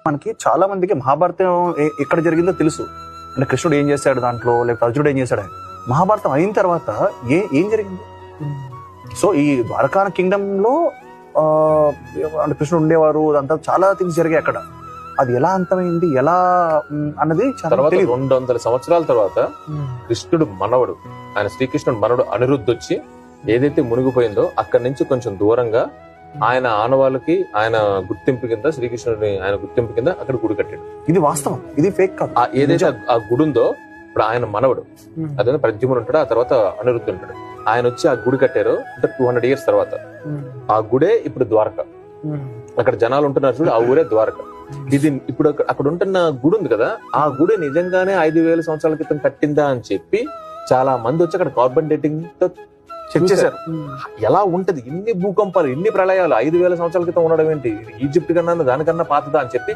మనకి చాలా మందికి మహాభారతం ఎక్కడ జరిగిందో తెలుసు, అంటే కృష్ణుడు ఏం చేశాడు దాంట్లో, లేకపోతే అర్జునుడు ఏం చేశాడు. మహాభారతం అయిన తర్వాత ఏం జరిగింది? సో ఈ ద్వారకా కింగ్డమ్ లో అంటే కృష్ణుడు ఉండేవారు, అదంతా చాలా థింగ్స్ జరిగాయి అక్కడ. అది ఎలా అంతమైంది, ఎలా అన్నది తర్వాత 200 సంవత్సరాల తర్వాత కృష్ణుడు మనవడు, ఆయన శ్రీకృష్ణుడు మనవడు అనిరుద్ధ్ వచ్చి ఏదైతే మునిగిపోయిందో అక్కడి నుంచి కొంచెం దూరంగా ఆయన ఆనవాళ్ళకి ఆయన గుర్తింపు కింద, శ్రీకృష్ణుడిని ఆయన గుర్తింపు కింద అక్కడ గుడి కట్టాడు. ఇది వాస్తవం, ఇది ఫేక్ కాదు. ఏదైతే ఆ గుడి ఉందో ఇప్పుడు ఆయన మనవడు అదే ప్రద్యుమ్నుడు ఉంటాడు, ఆ తర్వాత అనిరుద్ధుడు ఉంటాడు. ఆయన వచ్చి ఆ గుడి కట్టారు అంటే 200 years తర్వాత. ఆ గుడే ఇప్పుడు ద్వారక. అక్కడ జనాలు ఉంటున్నారు చూడు, ఆ ఊరే ద్వారక. ఇది ఇప్పుడు అక్కడ ఉంటున్న గుడి ఉంది కదా, ఆ గుడి నిజంగానే 5,000 సంవత్సరాల క్రితం కట్టిందా అని చెప్పి చాలా మంది వచ్చి అక్కడ కార్బన్ డేటింగ్ తో చెక్ చేశారు. ఎలా ఉంటది, ఇన్ని భూకంపాలు, ఇన్ని ప్రళయాలు 5,000 సంవత్సరాల క్రితం ఉండడం ఏంటి, ఈజిప్ట్ కన్నా దానికన్నా పాతదా అని చెప్పి